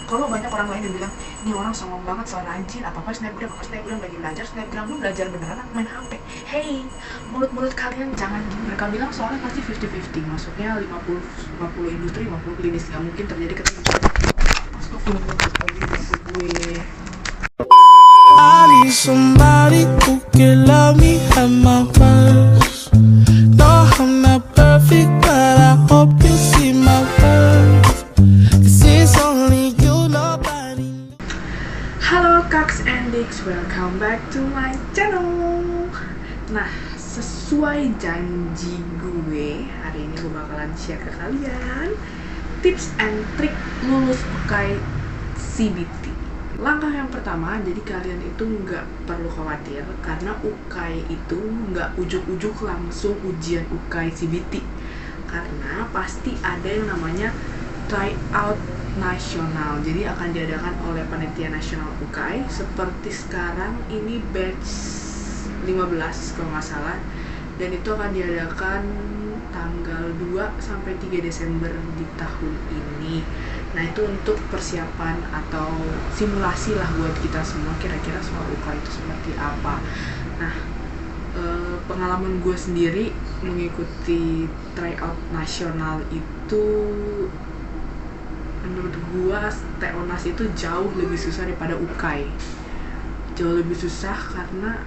Kalau banyak orang lain yang bilang ini orang songong banget, soal rajin, apa snapgram lagi belajar snapgram, lu belajar beneran apa main HP? Hey, mulut kalian jangan gitu. Mereka bilang soalnya pasti 50-50, maksudnya 50 industri 50 klinis, nggak mungkin terjadi ketemu. Gue I need somebody who can love me at my worst. No, I'm not perfect, but I hope you see my worth. 'Cause it's only you, nobody. Halo Kaks and Diks, welcome back to my channel. Nah, sesuai janji gue, hari ini gue bakalan share ke kalian tips and trik lulus UKAI CBT. Langkah yang pertama, jadi kalian itu nggak perlu khawatir karena UKAI itu nggak ujuk-ujuk langsung ujian UKAI CBT, karena pasti ada yang namanya tryout nasional. Jadi akan diadakan oleh panitia nasional UKAI seperti sekarang ini batch 15 kalau nggak salah, dan itu akan diadakan tanggal 2 sampai 3 Desember di tahun ini. Nah, itu untuk persiapan atau simulasi lah buat kita semua kira-kira soal UKAI itu seperti apa. Nah, pengalaman gue sendiri mengikuti tryout nasional itu, menurut gue TONAS itu jauh lebih susah daripada UKAI. Jauh lebih susah karena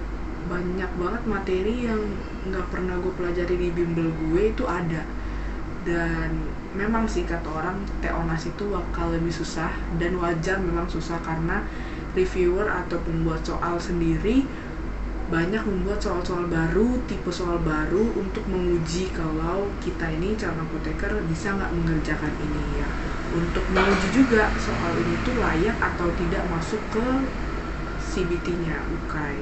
banyak banget materi yang nggak pernah gue pelajari di bimbel gue itu ada. Dan memang sih kata orang TONAS itu bakal lebih susah, dan wajar memang susah karena reviewer atau pembuat soal sendiri banyak membuat soal-soal baru, tipe soal baru untuk menguji kalau kita ini calon apoteker bisa nggak mengerjakan ini ya. Untuk menguji juga soal ini tuh layak atau tidak masuk ke CBT-nya UKAI.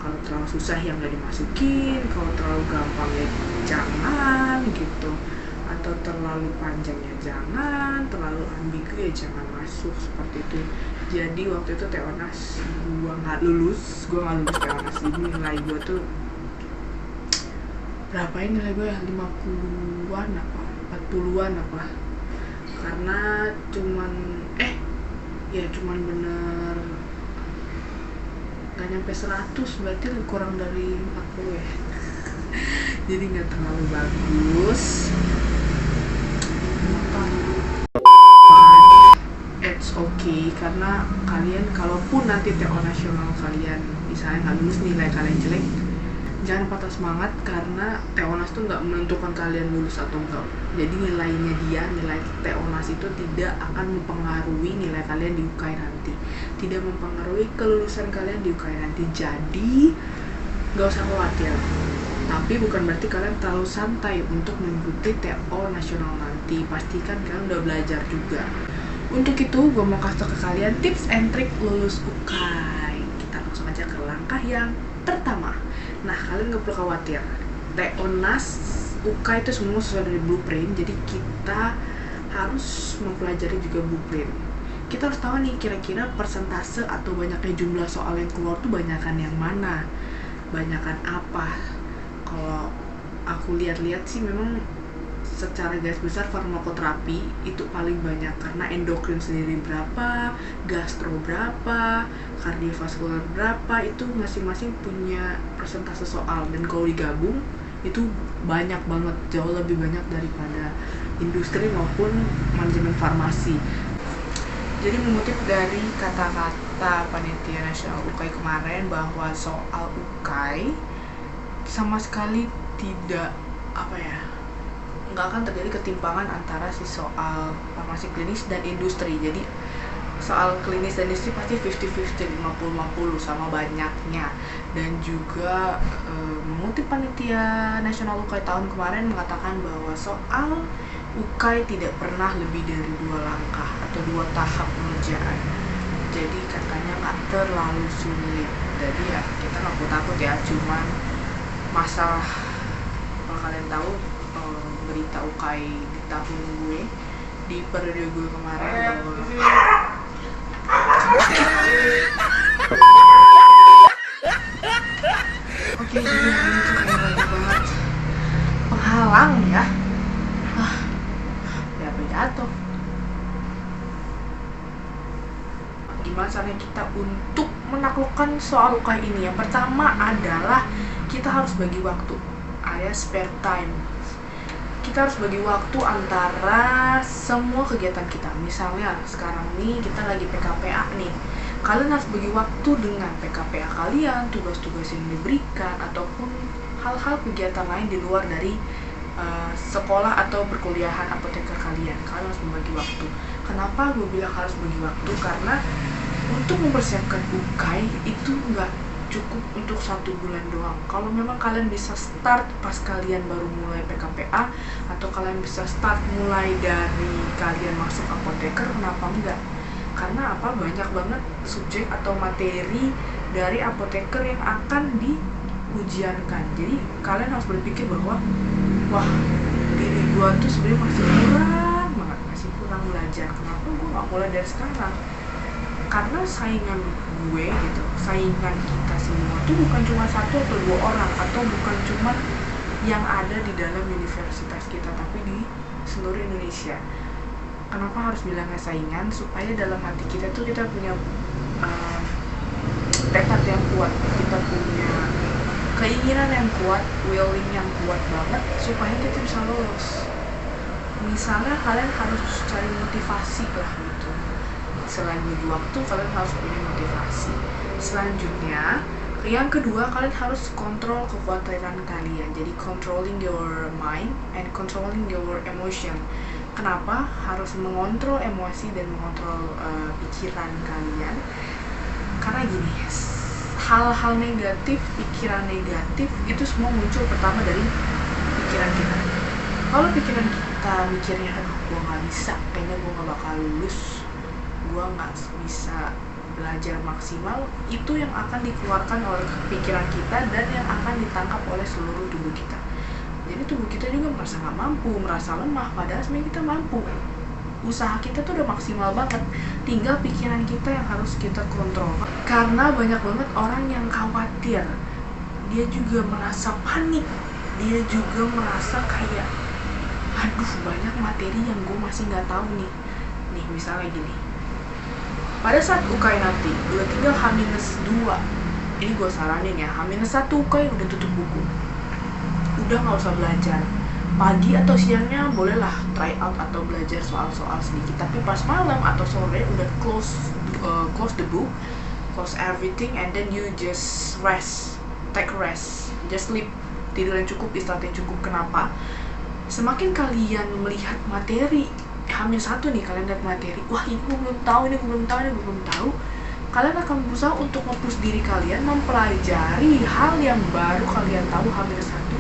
Kalau terlalu susah ya nggak dimasukin, kalau terlalu gampang ya jangan gitu, atau terlalu panjangnya jangan, terlalu ambigu ya jangan masuk, seperti itu. Jadi waktu itu TONAS gue nggak lulus TONAS. Jadi nilai gue tuh berapa ya, nilai gue ya 50-an apa 40-an apa, karena cuman bener gak nyampe 100, berarti kurang dari 40 ya. Jadi gak terlalu bagus. It's okay, karena kalian kalaupun nanti TO nasional kalian misalnya nggak lulus, nilai kalian jelek, jangan patah semangat karena TONAS itu nggak menentukan kalian lulus atau enggak. Jadi nilai TONAS itu tidak akan mempengaruhi nilai kalian di UKAI nanti, tidak mempengaruhi kelulusan kalian di UKAI nanti. Jadi nggak usah khawatir. Tapi bukan berarti kalian terlalu santai untuk mengikuti TO nasional nanti. Pastikan kalian udah belajar juga. Untuk itu gue mau kasih tau ke kalian tips and trik lulus UKAI. Kita langsung aja ke langkah yang pertama. Nah, kalian gak perlu khawatir, TONAS UKAI itu semua sesuai dari blueprint. Jadi kita harus mempelajari juga blueprint. Kita harus tahu nih kira-kira persentase atau banyaknya jumlah soal yang keluar tuh banyakan yang mana, banyakan apa. Kalau aku lihat-lihat sih memang secara garis besar farmakoterapi itu paling banyak, karena endokrin sendiri berapa, gastro berapa, kardiovaskular berapa, itu masing-masing punya persentase soal. Dan kalau digabung itu banyak banget, jauh lebih banyak daripada industri maupun manajemen farmasi. Jadi mengutip dari kata-kata panitia nasional UKAI kemarin bahwa soal UKAI sama sekali tidak nggak akan terjadi ketimpangan antara si soal farmasi klinis dan industri. Jadi soal klinis dan industri pasti 50-50, 50-50 sama banyaknya. Dan juga mengutip panitia nasional UKAI tahun kemarin mengatakan bahwa soal UKAI tidak pernah lebih dari 2 langkah atau 2 tahap pengerjaan. Jadi katanya nggak terlalu sulit. Jadi ya kita nggak perlu takut ya, cuman masalah kalau kalian tahu berita UKAI di tahun gue, di periode gue kemarin oke, jadi ini tuh kayak banyak banget penghalang ya. Ya jatuh. gimana caranya kita untuk menaklukkan soal UKAI ini? Yang pertama adalah kita harus bagi waktu, alias spare time. Kita harus bagi waktu antara semua kegiatan kita. Misalnya sekarang nih kita lagi PKPA nih, kalian harus bagi waktu dengan PKPA kalian, tugas-tugas yang diberikan, ataupun hal-hal kegiatan lain di luar dari sekolah atau perkuliahan apoteker kalian. Kalian harus membagi waktu. Kenapa gue bilang harus bagi waktu? Karena untuk mempersiapkan UKAI itu nggak cukup untuk 1 bulan doang. Kalau memang kalian bisa start pas kalian baru mulai PKPA, atau kalian bisa start mulai dari kalian masuk apoteker, kenapa enggak? Karena apa? Banyak banget subjek atau materi dari apoteker yang akan diujiankan. Jadi kalian harus berpikir bahwa wah, diri gua tuh sebenarnya masih kurang banget, masih kurang belajar. Kenapa gua nggak mulai dari sekarang? Karena saingan gue gitu, saingan kita semua tuh bukan cuma 1 atau 2 orang, atau bukan cuma yang ada di dalam universitas kita, tapi di seluruh Indonesia. Kenapa harus bilangnya saingan? Supaya dalam hati kita tuh kita punya tekad yang kuat, kita punya keinginan yang kuat, willing yang kuat banget, supaya kita bisa lolos. Misalnya kalian harus cari motivasi lah gitu. Selain bagi waktu, kalian harus punya motivasi. Selanjutnya, yang kedua, kalian harus kontrol kekhawatiran kalian. Jadi controlling your mind and controlling your emotion. Kenapa harus mengontrol emosi dan mengontrol pikiran kalian? Karena gini, hal-hal negatif, pikiran negatif itu semua muncul pertama dari pikiran kita. Kalau pikiran kita mikirnya, aduh gue gak bisa, kayaknya gue gak bakal lulus, gue gak bisa belajar maksimal, itu yang akan dikeluarkan oleh pikiran kita dan yang akan ditangkap oleh seluruh tubuh kita. Jadi tubuh kita juga merasa gak mampu, merasa lemah, padahal sebenarnya kita mampu. Usaha kita tuh udah maksimal banget, tinggal pikiran kita yang harus kita kontrol. Karena banyak banget orang yang khawatir, dia juga merasa panik, dia juga merasa kayak aduh banyak materi yang gue masih gak tahu nih. Nih misalnya gini, pada saat UKAI nanti udah tinggal H-2, ini gue saranin ya, H-1 UKAI udah tutup buku, udah gak usah belajar. Pagi atau siangnya bolehlah try out atau belajar soal-soal sedikit, tapi pas malam atau sore udah close the book, close everything, and then you just rest, take rest, just sleep, tidur yang cukup, istirahat yang cukup. Kenapa? Semakin kalian melihat materi H-1 nih, kalian lihat materi, wah ini gue belum tahu, ini gue belum tahu, ini gue belum tahu, kalian akan berusaha untuk nge-push diri kalian mempelajari hal yang baru kalian tahu H-1,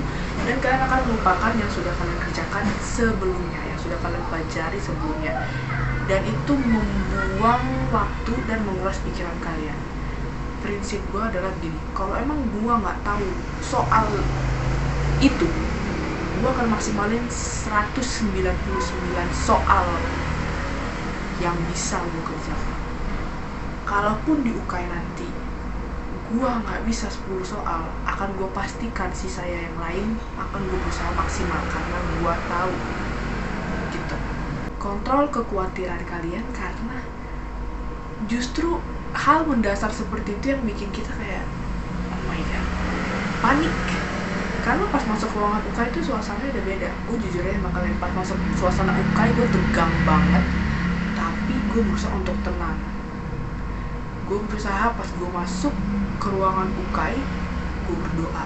dan kalian akan melupakan yang sudah kalian kerjakan sebelumnya, yang sudah kalian pelajari sebelumnya, dan itu membuang waktu dan menguras pikiran kalian. Prinsip gue adalah gini, kalau emang gue nggak tahu soal itu, gue akan maksimalin 199 soal yang bisa gue kerjakan. Kalaupun di UKAI nanti gue nggak bisa 10 soal, akan gue pastikan sisa yang lain akan gue berusaha maksimal, karena gue tahu gitu. Kontrol kekhawatiran kalian, karena justru hal mendasar seperti itu yang bikin kita kayak oh my god, panik. Karena pas masuk ruangan UKAI itu suasananya udah beda. Gue jujur aja sama kalian, pas masuk suasana UKAI gue tegang banget, tapi gue berusaha untuk tenang. Gue berusaha pas gue masuk ke ruangan UKAI, gue berdoa.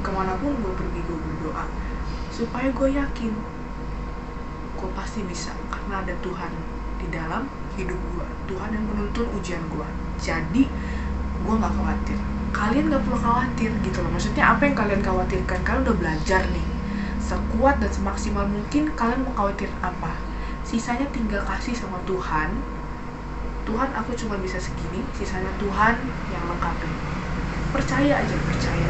Kemanapun gue pergi gue berdoa, supaya gue yakin gue pasti bisa, karena ada Tuhan di dalam hidup gue, Tuhan yang menuntun ujian gue. Jadi gue gak khawatir, kalian gak perlu khawatir gitu loh. Maksudnya apa yang kalian khawatirkan? Kalian udah belajar nih sekuat dan semaksimal mungkin, kalian mau khawatir apa? Sisanya tinggal kasih sama Tuhan. Tuhan, aku cuma bisa segini, sisanya Tuhan yang lengkapin. Percaya aja, percaya.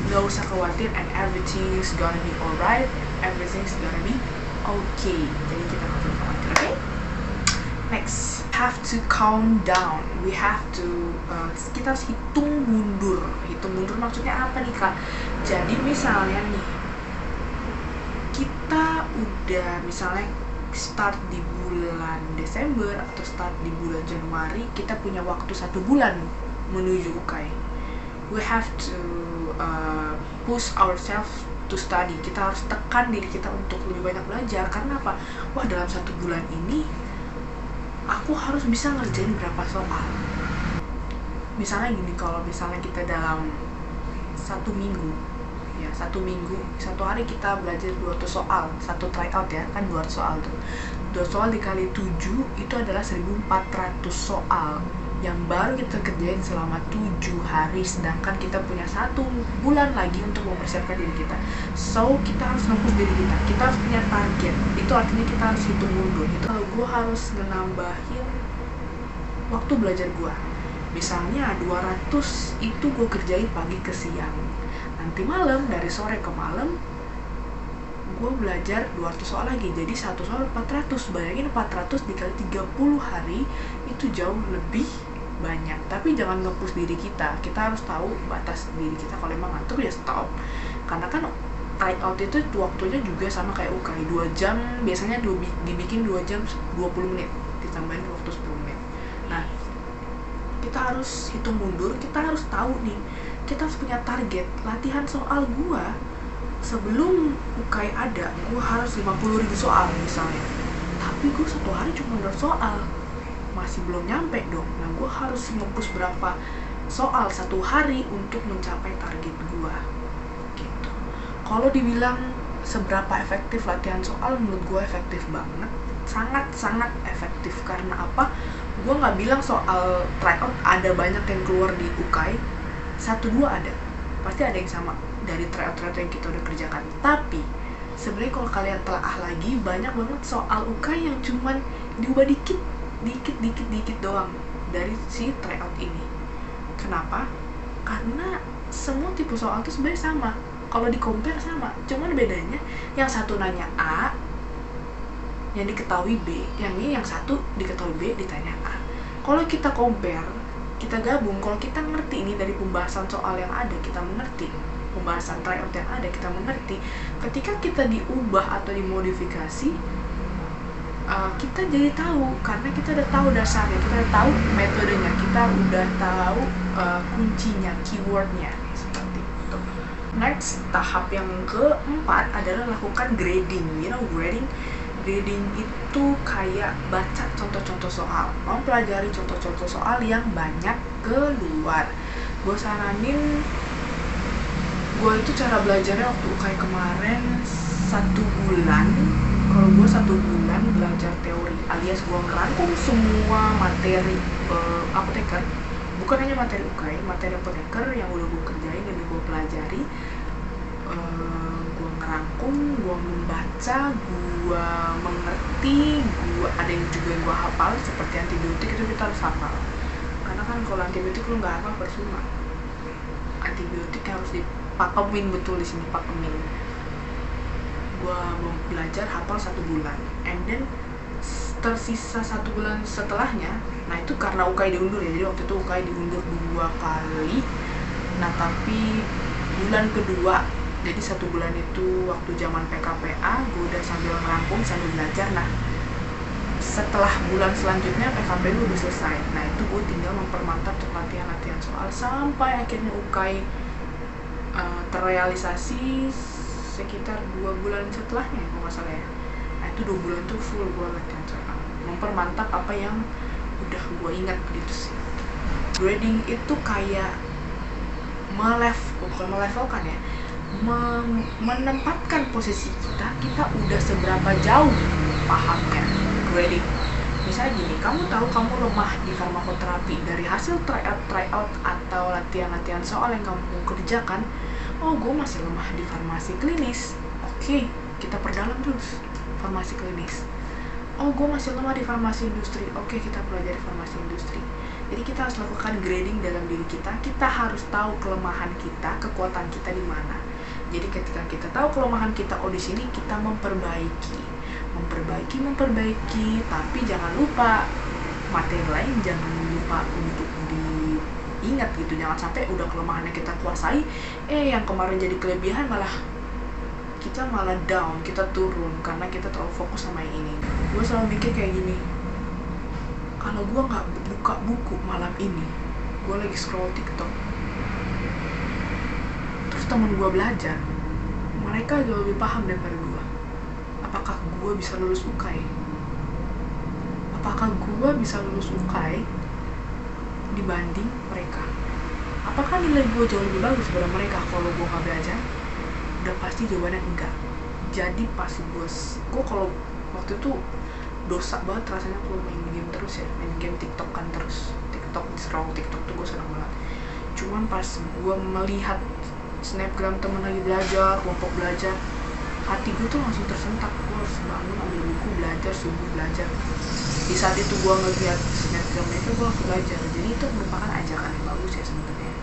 Gak usah khawatir, and everything's gonna be alright, everything's gonna be okay. Jadi kita gak perlu khawatir, okay? Next, have to calm down. We have to kita harus hitung mundur. Hitung mundur maksudnya apa nih kak? Jadi misalnya nih, kita udah misalnya start di bulan Desember atau start di bulan Januari, kita punya waktu 1 bulan menuju UKAI. We have to push ourselves to study. Kita harus tekan diri kita untuk lebih banyak belajar. Karena apa? Wah, dalam 1 bulan ini aku harus bisa ngerjain berapa soal. Misalnya gini, kalau misalnya kita dalam 1 minggu, ya 1 minggu, 1 hari kita belajar 200 soal, 1 tryout ya, kan 200 soal tuh. 2 soal dikali 7 itu adalah 1400 soal yang baru kita kerjain selama 7 hari, sedangkan kita punya 1 bulan lagi untuk mempersiapkan diri kita. So, kita harus nge-push diri kita harus punya target. Itu artinya kita harus hitung mundur. Itu kalau gue harus nambahin waktu belajar gue. Misalnya 200 itu gue kerjain pagi ke siang. Nanti malam, dari sore ke malam, gue belajar 200 soal lagi. Jadi 1 soal 400. Bayangin 400 dikali 30 hari, itu jauh lebih banyak. Tapi jangan nge-push diri kita. Kita harus tahu batas diri kita. Kalau emang ngantuk ya stop. Karena kan tryout itu waktunya juga sama kayak UKAI, 2 jam. Biasanya dibikin 2 jam 20 menit. Ditambahin waktu 10 menit. Nah, kita harus hitung mundur. Kita harus tahu nih, kita harus punya target. Latihan soal gua sebelum UKAI ada, gua harus 50.000 soal misalnya. Tapi gua 1 hari cuma 2 soal, masih belum nyampe dong. Nah, gua harus nge-push berapa soal 1 hari untuk mencapai target gua gitu. Kalau dibilang seberapa efektif latihan soal, menurut gua efektif banget, sangat efektif. Karena apa? Gue nggak bilang soal tryout ada banyak yang keluar di UKAI, 1-2 ada, pasti ada yang sama dari tryout yang kita udah kerjakan. Tapi sebenarnya kalau kalian telaah lagi, banyak banget soal UKAI yang cuman diubah dikit doang dari si tryout ini. Kenapa? Karena semua tipe soal itu sebenarnya sama. Kalau di compare sama, cuman bedanya yang satu nanya A, yang diketahui B, yang ini yang satu diketahui B, ditanya A. Kalau kita compare, kita gabung, kalau kita ngerti ini dari pembahasan soal yang ada, kita mengerti, pembahasan tryout yang ada, kita mengerti. Ketika kita diubah atau dimodifikasi, kita jadi tahu, karena kita udah tahu dasarnya, kita udah tahu metodenya, kita udah tahu kuncinya, keywordnya, seperti itu. Next, tahap yang keempat adalah lakukan grading. You know grading? Grading itu kayak baca contoh-contoh soal, mempelajari contoh-contoh soal yang banyak keluar. Gue saranin, gue itu cara belajarnya waktu kayak kemarin 1 bulan. Kalau gue 1 bulan belajar teori, alias gue ngerangkum semua materi apoteker, bukan hanya materi UKAI, materi apoteker yang udah gue kerjain dan gue pelajari. Gue ngerangkum, gue membaca, gue mengerti, ada yang juga gue hafal. Seperti antibiotik itu kita harus hafal, karena kan kalau antibiotik lu nggak hafal percuma. Antibiotik harus dipakemin betul di sini, pakemin. Gue mau belajar hafal 1 bulan, and then tersisa 1 bulan setelahnya. Nah, itu karena UKAI diundur ya, jadi waktu itu UKAI diundur 2 kali. Nah, tapi bulan kedua, jadi 1 bulan itu waktu zaman PKPA, gue udah sambil ngerangkum, sambil belajar. Nah, setelah bulan selanjutnya PKP gue udah selesai. Nah, itu gue tinggal mempermantap latihan-latihan soal sampai akhirnya UKAI terrealisasi sekitar 2 bulan setelahnya, kalau nggak salah ya. Nah, itu 2 bulan tuh full gue latihan soal, mempermantap apa yang udah gue ingat gitu sih. Grading itu kayak bukan melevelkan ya, menempatkan posisi kita udah seberapa jauh pahamnya grading. Misalnya gini, kamu tahu kamu lemah di farmakoterapi dari hasil tryout atau latihan-latihan soal yang kamu kerjakan. Oh, gue masih lemah di farmasi klinis. Oke, kita perdalam terus farmasi klinis. Oh, gue masih lemah di farmasi industri. Oke, kita pelajari farmasi industri. Jadi kita harus lakukan grading dalam diri kita. Kita harus tahu kelemahan kita, kekuatan kita di mana. Jadi ketika kita tahu kelemahan kita, oh di sini kita memperbaiki. Tapi jangan lupa materi lain, jangan lupa untuk diingat gitu. Jangan sampai udah kelemahannya kita kuasai, yang kemarin jadi kelebihan malah kita malah down, kita turun karena kita terlalu fokus sama yang ini. Gue selalu mikir kayak gini, kalau gue nggak buka buku malam ini, gue lagi scroll TikTok, terus temen gue belajar, mereka jauh lebih paham daripada gue. Apakah gue bisa lulus UKAI? Apakah gue bisa lulus UKAI dibanding mereka? Apakah nilai gue jauh lebih bagus daripada mereka kalau gue nggak belajar? Udah pasti jawabannya enggak. Jadi pas gue kalau waktu itu dosa banget rasanya kalau main game terus ya, main game TikTok kan terus, scroll TikTok tuh gue senang banget. Cuman pas gue melihat snapgram temen lagi belajar, kelompok belajar, hati gue tuh langsung tersentak. Gue harus bangun, ambil buku, belajar, subuh belajar. Di saat itu gue ngeliat snapgram itu, gue langsung belajar. Jadi itu merupakan ajakan yang bagus ya sebenarnya.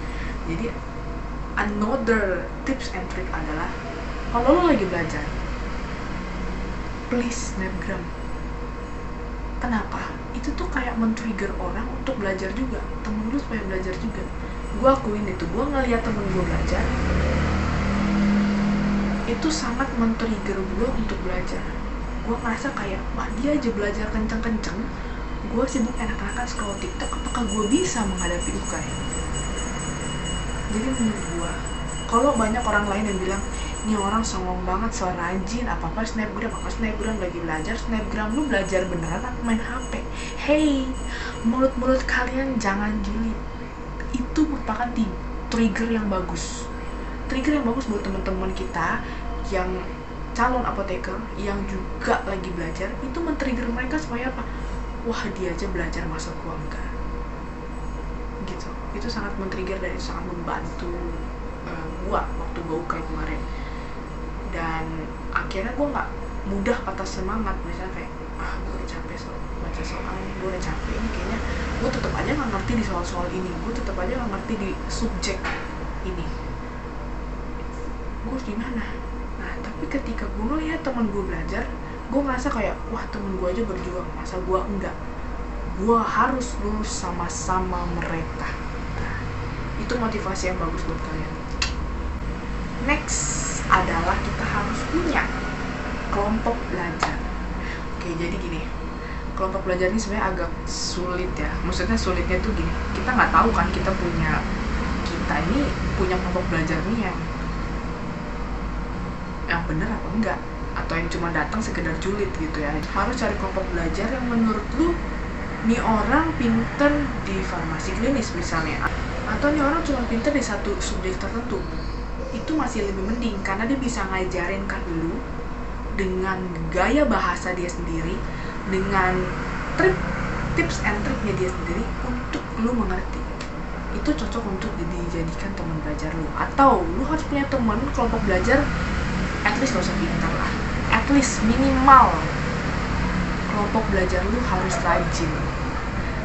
Jadi another tips and trick adalah kalau lo lagi belajar, please snapgram. Kenapa? Itu tuh kayak men-trigger orang untuk belajar juga, temen lu supaya belajar juga. Gue akuin itu, gue ngeliat temen gue belajar, itu sangat men-trigger gue untuk belajar. Gue ngerasa kayak, wah dia aja belajar kenceng-kenceng, gue sibuk enak-enakan scroll TikTok, apakah gue bisa menghadapi UKAI? Jadi menurut gue, kalau banyak orang lain yang bilang, ini orang songong banget, so rajin, apa-apa snapgram lagi belajar, snapgram lu belajar beneran apa main HP? Hey, mulut-mulut kalian jangan julid. Itu merupakan trigger yang bagus. Trigger yang bagus buat teman-teman kita yang calon apoteker yang juga lagi belajar, itu men-trigger mereka supaya apa? Wah, dia aja belajar, masa gua enggak? Gitu. Itu sangat men-trigger dan itu sangat membantu gua waktu gua UKAI kemarin. Dan akhirnya gue nggak mudah patah semangat. Misalnya kayak, gue udah capek baca soal ini, gue udah capek ini, kayaknya gue tetap aja nggak ngerti di soal-soal ini, gue tetap aja nggak ngerti di subjek ini, gue harus gimana? Nah, tapi ketika gue ngeliat teman gue belajar, gue ngerasa kayak, wah temen gue aja berjuang, masa gue enggak? Gue harus lulus sama-sama mereka. Nah, itu motivasi yang bagus buat kalian. Next adalah kita harus punya kelompok belajar. Oke, jadi gini, kelompok belajar ini sebenarnya agak sulit ya. Maksudnya sulitnya tuh gini, kita nggak tahu kan kita ini punya kelompok belajar nih yang bener apa enggak, atau yang cuma datang sekedar julid gitu ya. Harus cari kelompok belajar yang menurut lu nih orang pinter di farmasi klinis misalnya, atau nih orang cuma pinter di satu subjek tertentu. Itu masih lebih mending karena dia bisa ngajarin kan lu dengan gaya bahasa dia sendiri, dengan tips and triknya dia sendiri untuk lu mengerti. Itu cocok untuk dijadikan teman belajar lu. Atau lu harus punya teman kelompok belajar, at least gak usah pintar lah, at least minimal kelompok belajar lu harus rajin.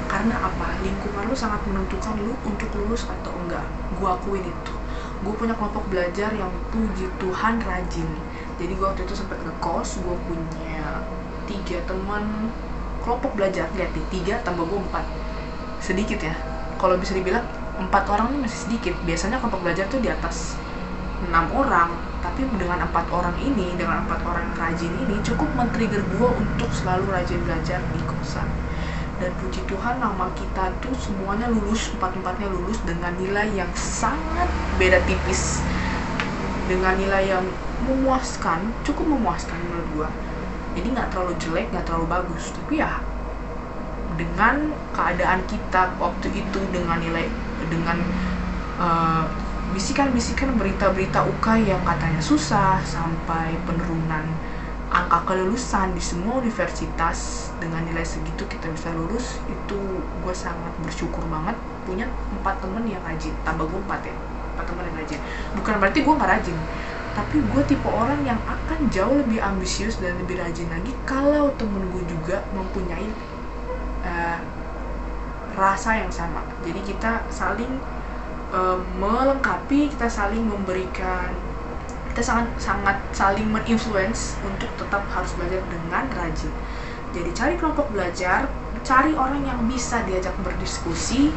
Karena apa? Lingkungan lu sangat menentukan lu untuk lulus atau enggak. Gua akuin itu. Gue punya kelompok belajar yang puji Tuhan rajin. Jadi gue waktu itu sempat ngekos, gue punya 3 teman kelompok belajar. Lihat nih, 3 tambah gue 4, sedikit ya. Kalau bisa dibilang 4 orang ini masih sedikit. Biasanya kelompok belajar tuh di atas 6 orang. Tapi dengan 4 orang ini, dengan 4 orang rajin ini, cukup men-trigger gue untuk selalu rajin belajar di kosan. Dan puji Tuhan nama kita tuh semuanya lulus, 4-4-nya lulus dengan nilai yang sangat beda tipis, dengan nilai yang memuaskan, cukup memuaskan menurut gua. Jadi nggak terlalu jelek, nggak terlalu bagus, tapi ya dengan keadaan kita waktu itu, dengan nilai, dengan bisikan-bisikan berita-berita UKAI yang katanya susah, sampai penurunan angka kelulusan di semua universitas, dengan nilai segitu kita bisa lulus. Itu gue sangat bersyukur banget punya 4 temen yang rajin, tambah gue 4 temen yang rajin. Bukan berarti gue gak rajin, tapi gue tipe orang yang akan jauh lebih ambisius dan lebih rajin lagi kalau temen gue juga mempunyai rasa yang sama. Jadi kita saling melengkapi, kita saling memberikan, kita sangat saling menginfluence untuk tetap harus belajar dengan rajin. Jadi cari kelompok belajar, cari orang yang bisa diajak berdiskusi,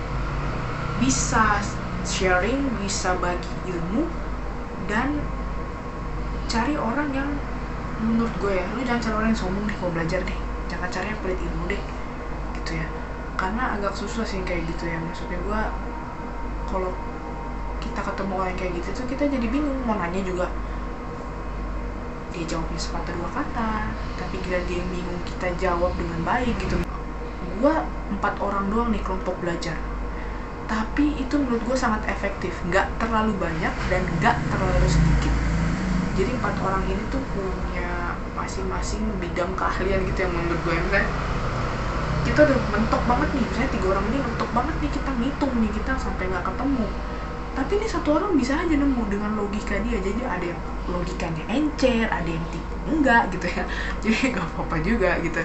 bisa sharing, bisa bagi ilmu, dan cari orang yang menurut gue ya, lu jangan cari orang yang sombong deh kalau belajar deh, jangan cari yang pelit ilmu deh gitu ya, karena agak susah sih kayak gitu ya. Maksudnya gue kalau kita ketemu orang kayak gitu tuh kita jadi bingung mau nanya juga, dia jawabnya sepatah dua kata, tapi kira dia bingung kita jawab dengan baik gitu. Gue 4 orang doang nih kelompok belajar, tapi itu menurut gue sangat efektif, nggak terlalu banyak dan nggak terlalu sedikit. Jadi 4 orang ini tuh punya masing-masing bidang keahlian gitu yang menurut gue, kan kita udah mentok banget nih, misalnya 3 orang ini mentok banget nih, kita ngitung nih kita sampai nggak ketemu, tapi ini 1 orang bisa aja nemu dengan logika dia. Jadi ada yang logikanya encer, ada yang tipe enggak gitu ya, jadi nggak apa-apa juga gitu.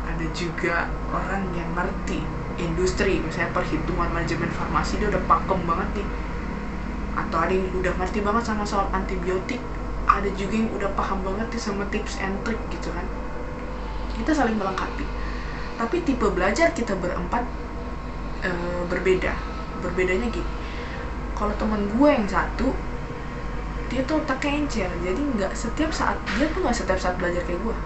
Ada juga orang yang ngerti industri, misalnya perhitungan manajemen farmasi, dia udah pakem banget nih. Atau ada yang udah ngerti banget sama soal antibiotik, ada juga yang udah paham banget nih sama tips and trick gitu kan. Kita saling melengkapi. Tapi tipe belajar kita berempat berbeda. Berbedanya gini, kalau teman gue yang satu, dia tuh otaknya encer, jadi nggak setiap saat belajar kayak gue.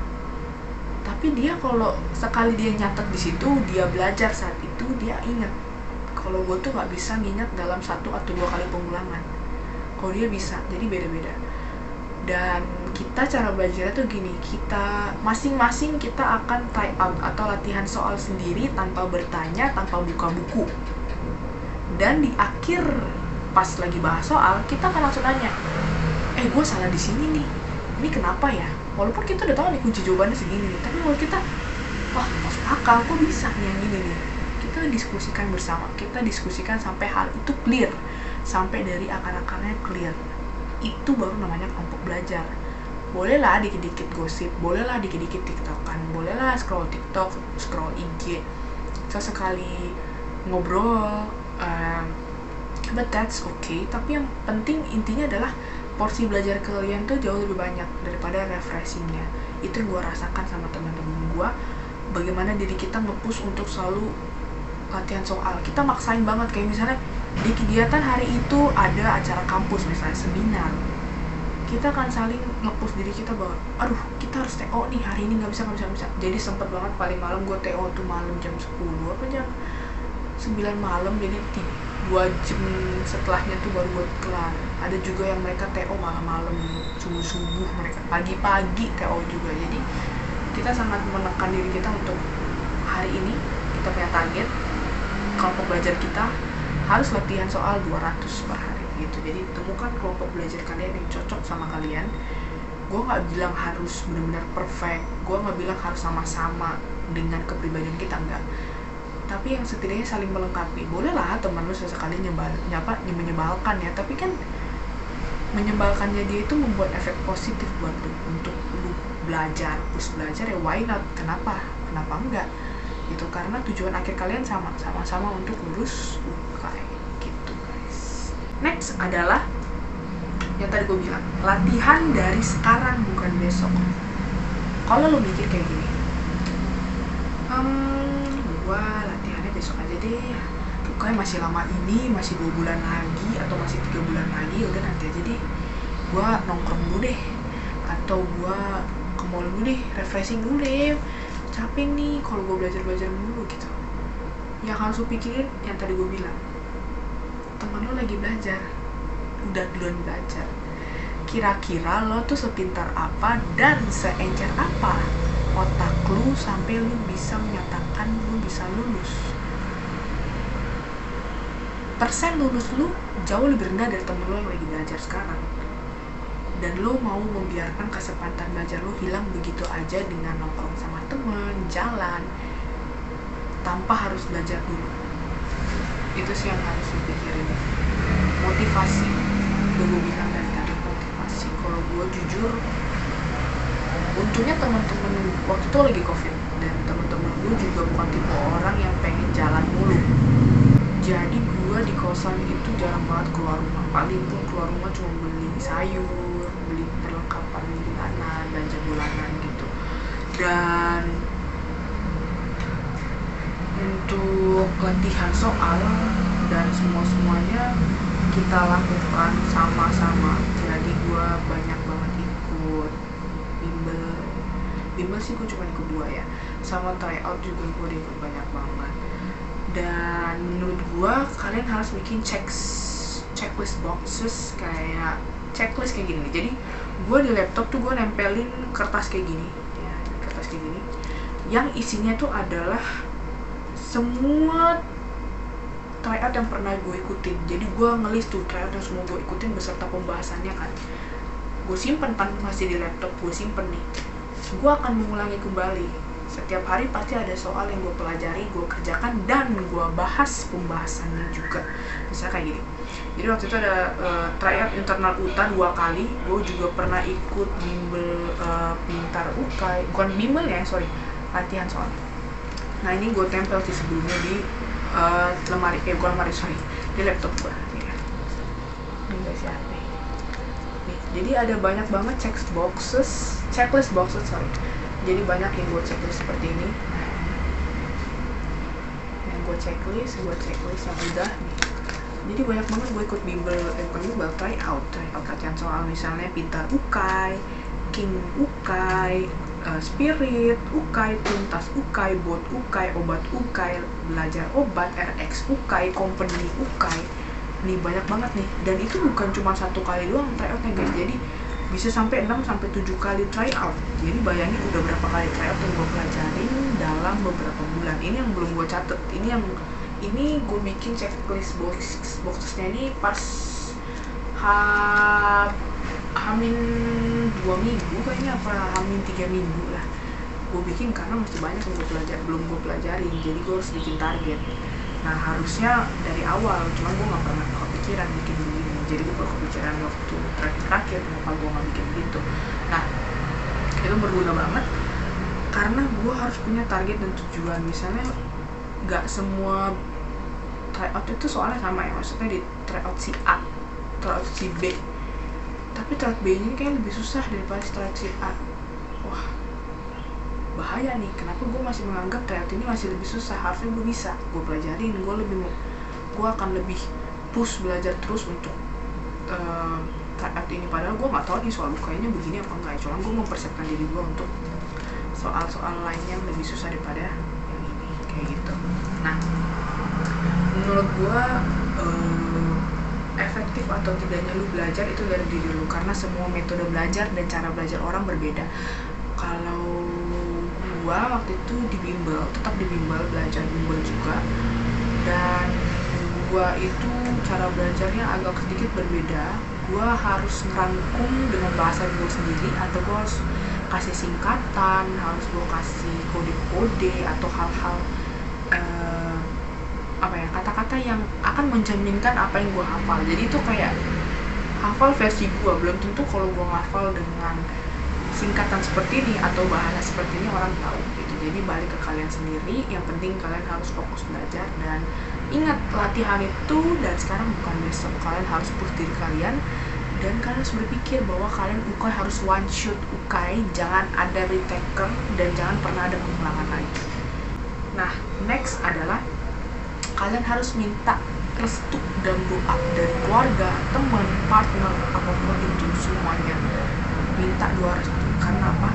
Tapi dia kalau sekali dia nyatet di situ, dia belajar saat itu, dia ingat. Kalau gue tuh nggak bisa ngingat dalam 1 atau 2 kali pengulangan. Kalau dia bisa, jadi beda-beda. Dan kita cara belajarnya tuh gini, kita masing-masing kita akan try out atau latihan soal sendiri tanpa bertanya, tanpa buka buku. Dan di akhir pas lagi bahas soal, kita akan langsung nanya, gue salah di sini nih, ini kenapa ya? Walaupun kita udah tahu nih kunci jawabannya segini nih, tapi menurut kita, wah masuk akal, kok bisa nih yang gini nih. Kita diskusikan bersama, kita diskusikan sampai hal itu clear, sampai dari akar-akarnya clear. Itu baru namanya kelompok belajar. Bolehlah dikit-dikit gosip, bolehlah dikit-dikit tiktokan, bolehlah scroll tiktok, scroll IG, sesekali ngobrol, but that's okay. Tapi yang penting intinya adalah porsi belajar kalian tuh jauh lebih banyak daripada refreshingnya. Itu yang gue rasakan sama teman-teman gue, bagaimana diri kita nge-push untuk selalu latihan soal. Kita maksain banget, kayak misalnya di kegiatan hari itu ada acara kampus, misalnya seminar, kita akan saling nge-push diri kita bahwa aduh kita harus TO nih hari ini, nggak bisa. Jadi sempet banget paling malam gue TO tuh malam jam 10 apa jam 9 malam, jadi 2 jam setelahnya tuh baru buat kelar. Ada juga yang mereka TO malam-malam, subuh-subuh, mereka pagi-pagi TO juga. Jadi kita sangat menekan diri kita untuk hari ini kita punya target, kelompok belajar kita harus latihan soal 200 per hari gitu. Jadi temukan kelompok belajar kalian yang cocok sama kalian. Gue nggak bilang harus benar-benar perfect, gue nggak bilang harus sama-sama dengan kepribadian kita, enggak. Tapi yang setidaknya saling melengkapi. Bolehlah teman lu sesekali menyebalkan ya, tapi kan menyebalkannya dia itu membuat efek positif buat lu untuk lu belajar, terus belajar ya why not? Kenapa enggak? Gitu, karena tujuan akhir kalian sama-sama untuk lulus UKM gitu guys. Next adalah yang tadi gue bilang, latihan dari sekarang bukan besok. Kalau lu mikir kayak gini, gue latihannya besok aja deh, pokoknya masih lama ini, masih 2 bulan lagi atau masih 3 bulan lagi, udah nanti aja deh gue nongkrong dulu deh, atau gue ke mall dulu deh, refreshing dulu deh, capek nih kalau gue belajar dulu gitu. Yang harus lu pikirin yang tadi gue bilang, teman lo lagi belajar, udah duluan belajar, kira-kira lo tuh sepintar apa dan seencer apa otak lu sampai lu bisa menyatakan lu bisa lulus. Persen lulus lu jauh lebih rendah dari temen lu yang lagi belajar sekarang. Dan lu mau membiarkan kesempatan belajar lu hilang begitu aja dengan nongkrong sama temen, jalan, tanpa harus belajar dulu. Itu sih yang harus lu pikirin. Motivasi, udah gue bilang dari tadi, motivasi. Kalau gue jujur, untungnya teman-teman waktu itu lagi covid, dan teman-teman gue juga bukan tipe orang yang pengen jalan mulu. Jadi gue di kosan itu jarang banget keluar rumah. Paling pun keluar rumah cuma beli sayur, beli perlengkapan bulanan, belanja bulanan gitu. Dan untuk latihan soal dan semuanya kita lakukan sama-sama. Jadi gue banyak banget ikut bimbel sih gue cuma ikut 2 ya, sama tryout juga gue ikut banyak banget. Dan menurut gue kalian harus bikin checklist boxes, kayak checklist kayak gini. Jadi gue di laptop tuh gue nempelin kertas kayak gini ya, kertas kayak gini yang isinya tuh adalah semua tryout yang pernah gue ikutin. Jadi gue ngelis tuh tryout yang semua gue ikutin beserta pembahasannya kan. Gue simpen kan, masih di laptop gue simpen nih. Gue akan mengulangi kembali. Setiap hari pasti ada soal yang gue pelajari, gue kerjakan, dan gue bahas pembahasannya juga. Misalnya kayak gini. Jadi waktu itu ada tryout internal UTA 2 kali. Gue juga pernah ikut bimbel pintar UKAI, bukan bimbel ya, sorry, latihan soal. Nah ini gue tempel sih sebelumnya di di laptop gue nih ya. Ini guys ya nih. Jadi ada banyak banget checklist boxes sorry. Jadi banyak yang gue checklist seperti ini. Yang gue checklist yang udah nih. Jadi banyak banget gue ikut bimbel tryout latihan soal, misalnya pintar UKAI, king UKAI, spirit UKAI, tuntas UKAI, bot UKAI, obat UKAI, belajar obat, RX UKAI, company UKAI. Nih banyak banget nih, dan itu bukan cuma 1 kali doang tryoutnya guys. Jadi bisa sampai 6-7 kali tryout. Jadi bayangin udah berapa kali tryout yang gue pelajarin dalam beberapa bulan. Ini yang belum gue catet. Ini gue bikin checklist boxesnya ini pas hamin 2 minggu kayaknya, apa hamin 3 minggu lah gue bikin, karena masih banyak yang belum gue pelajarin. Jadi gue harus bikin target. Nah harusnya dari awal, cuman gue gak pernah kepikiran bikin begini. Jadi gue kepikiran waktu terakhir kenapa gue gak bikin gitu. Nah itu berguna banget karena gue harus punya target dan tujuan. Misalnya gak semua tryout itu soalnya sama ya, maksudnya di tryout si A, tryout si B, tapi tryout B ini kayak lebih susah daripada tryout si A. Wah bahaya nih, kenapa gue masih menganggap tryout ini masih lebih susah? Harusnya gue bisa, gue pelajarin, gue akan lebih push belajar terus untuk tryout ini. Padahal gue nggak tahu nih soal kayaknya begini apa enggak, cuman gue mempersiapkan diri gue untuk soal-soal lainnya yang lebih susah daripada yang ini, kayak gitu. Nah menurut gue efektif atau tidaknya lu belajar itu dari diri lu, karena semua metode belajar dan cara belajar orang berbeda. Kalau gue waktu itu tetap di bimbel, belajar bimbel juga, dan gue itu cara belajarnya agak sedikit berbeda. Gue harus ngerangkum dengan bahasa gue sendiri, atau gue harus kasih singkatan, harus gue kasih kode-kode atau hal-hal kata-kata yang akan mencerminkan apa yang gue hafal. Jadi itu kayak hafal versi gue, belum tentu kalau gue ngafal dengan singkatan seperti ini atau bahasa seperti ini orang tahu gitu. Jadi balik ke kalian sendiri, yang penting kalian harus fokus belajar dan ingat latihan itu dan sekarang bukan besok. Kalian harus push diri kalian dan kalian harus berpikir bahwa kalian UKAI harus one shot UKAI, jangan ada retaker dan jangan pernah ada pengulangan lagi. Nah next adalah kalian harus minta restu dan doa dari keluarga, teman, partner, apapun itu semuanya. Minta doa restu, karena apa?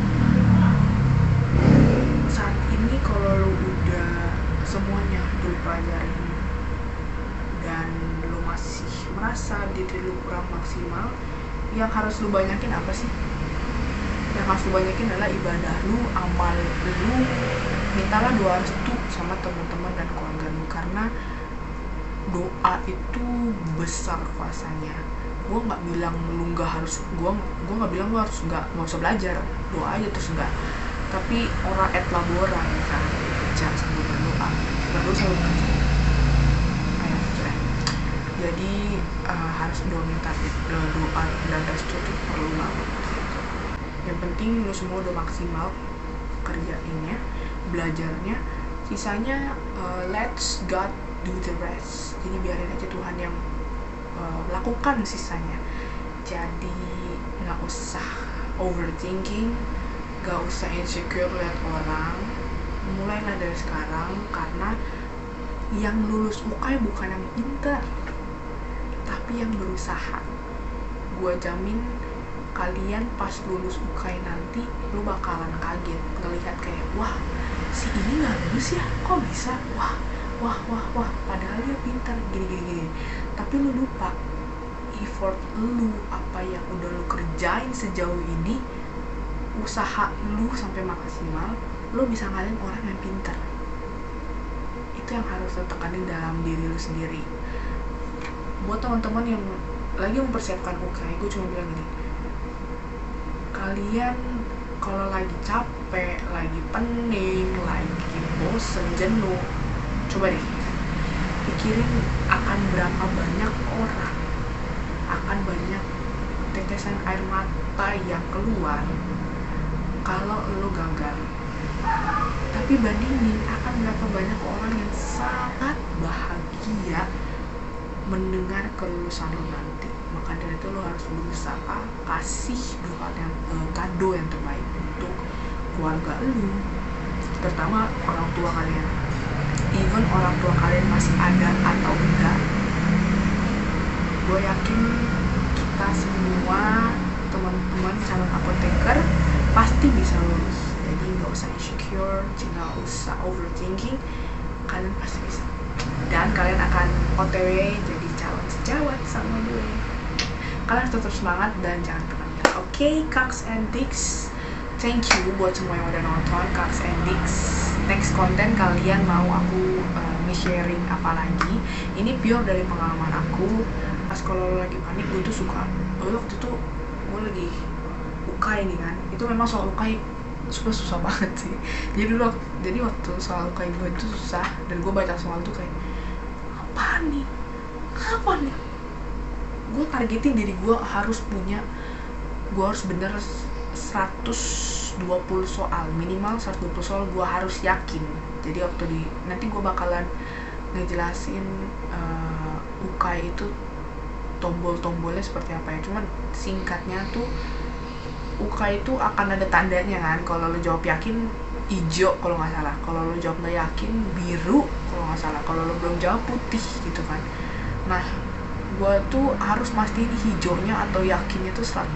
Saat ini kalau lu udah semuanya lu pelajarin dan lu masih merasa diri lu kurang maksimal, yang harus lu banyakin apa sih? Yang harus lu banyakin adalah ibadah lu, amal lu. Mintalah doa restu sama teman-teman dan keluarga lu, karena doa itu besar kuasanya. Gue nggak bilang lu nggak harus, gue nggak bilang lu harus nggak usah belajar, doa aja terus enggak. Tapi ora et labora ya kan, kerja sambil berdoa, terus selalu kerja. Jadi harus minta doa dan restu itu perlu banget. Yang penting lu semua udah maksimal kerjainnya, belajarnya, sisanya let's God do the rest. Jadi biarin aja Tuhan yang lakukan sisanya. Jadi nggak usah overthinking, nggak usah insecure lihat orang. Mulailah dari sekarang, karena yang lulus UKAI bukan yang pintar, tapi yang berusaha. Gua jamin kalian pas lulus UKAI nanti lu bakalan kaget ngelihat kayak, wah si ini nggak lulus ya, kok bisa, wah padahal dia pintar gini. Tapi lu lupa effort lu, apa yang udah lu kerjain sejauh ini, usaha lu sampai maksimal, lu bisa ngalahin orang yang pintar. Itu yang harus lu tekanin dalam diri lu sendiri. Buat teman-teman yang lagi mempersiapkan UKAI, gue cuma bilang gini, kalian kalau lagi capek, lagi pening, lagi bosen, jenuh, coba deh pikirin akan berapa banyak orang, akan banyak tetesan air mata yang keluar kalau lo gagal. Tapi bandingin akan berapa banyak orang yang sangat bahagia mendengar kelulusan lo nanti. Maka dari itu lo harus berusaha kasih kado yang terbaik untuk keluarga lo, terutama orang tua kalian. Even orang tua kalian masih ada atau enggak, gue yakin kita semua teman-teman calon apoteker pasti bisa lulus. Jadi nggak usah insecure, nggak usah overthinking, kalian pasti bisa. Dan kalian akan OTW jadi calon sejawat sama gue. Kalian tetap semangat dan jangan pernah menyerah. Oke, Kaks and Dix, thank you buat semua yang udah nonton Kaks and Dix. Next konten kalian mau aku sharing apa lagi? Ini pure dari pengalaman aku. Pas kalau lagi panik gue tuh suka, waktu itu gue lagi UKAI nih kan, itu memang soal UKAI susah banget sih. Jadi waktu soal UKAI gue itu susah, dan gue baca soal tuh kayak, apa nih? Gue targetin diri gue harus bener 120 soal, minimal 120 soal gue harus yakin. Jadi nanti gue bakalan ngejelasin UKAI itu tombol-tombolnya seperti apa ya. Cuman singkatnya tuh, UKAI itu akan ada tandanya kan. Kalau lo jawab yakin hijau kalau nggak salah, kalau lo jawab nggak yakin biru kalau nggak salah, kalau lo belum jawab putih gitu kan. Nah, gue tuh harus mastiin hijaunya atau yakinnya tuh 120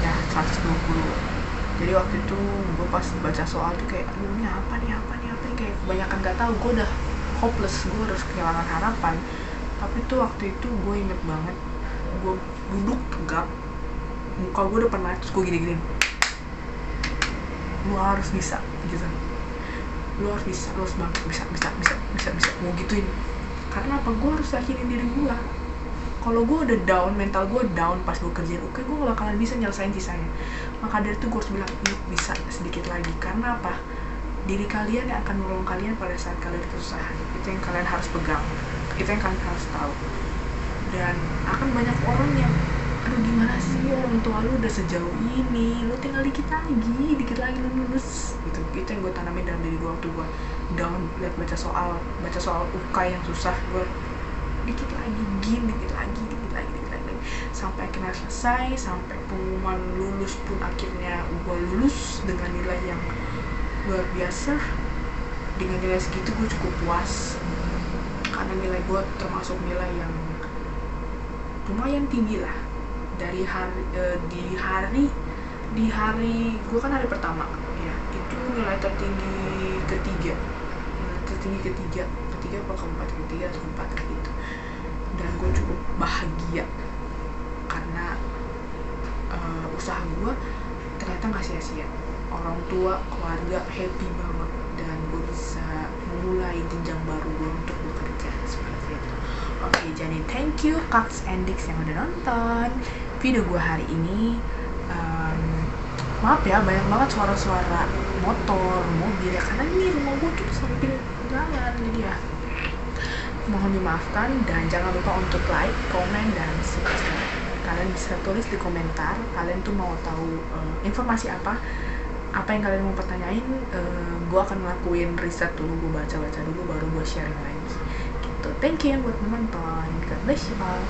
ya, 120. Jadi waktu itu gue pas baca soal tuh kayak, aduh ini apa nih, kayak kebanyakan gak tahu. Gue udah hopeless, gue harus kehilangan harapan. Tapi tuh waktu itu gue inget banget, gue duduk tegap, muka gue udah pernah, terus gue gini-gini, lu harus bisa gitu, lu harus bisa, lu harus banget, bisa, mau gituin. Karena apa? Gue harus yakinin diri gue. Kalau gue udah down, mental gue down pas gue kerjain UKAI, gue gak bakalan bisa nyelesain sisanya. Maka dari itu gue harus bilang, yuk bisa sedikit lagi. Karena apa? Diri kalian yang akan menolong kalian pada saat kalian kesusahan. Itu yang kalian harus pegang, itu yang kalian harus tahu. Dan akan banyak orang yang, aduh gimana sih, orang tua lu udah sejauh ini, lu tinggal dikit lagi lu lulus gitu. Itu yang gue tanamin dalam diri gue waktu gue down, lihat baca soal UKAI yang susah. Gue dikit lagi sampai akhirnya selesai, sampai pengumuman lulus pun akhirnya gue lulus dengan nilai yang luar biasa. Dengan nilai segitu gue cukup puas, karena nilai gue termasuk nilai yang lumayan tinggi lah. Dari di hari gue kan hari pertama ya, itu nilai tertinggi ketiga apa keempat, ketiga atau keempat gitu. Dan gue cukup bahagia karena usaha gue ternyata nggak sia-sia. Orang tua, keluarga happy banget, dan gue bisa memulai jenjang baru gue untuk bekerja seperti itu. Oke, jadi thank you Kaks and Dix yang udah nonton video gue hari ini. Maaf ya, banyak banget suara-suara motor, mobil ya, karena ini rumah gue tuh samping jalan, jadi ya mohon dimaafkan. Dan jangan lupa untuk like, komen, dan subscribe. Kalian bisa tulis di komentar kalian tuh mau tahu informasi apa yang kalian mau pertanyain. Gue akan ngelakuin riset dulu, gue baca dulu, baru gue sharing lagi gitu. Thank you buat menonton. God bless you all.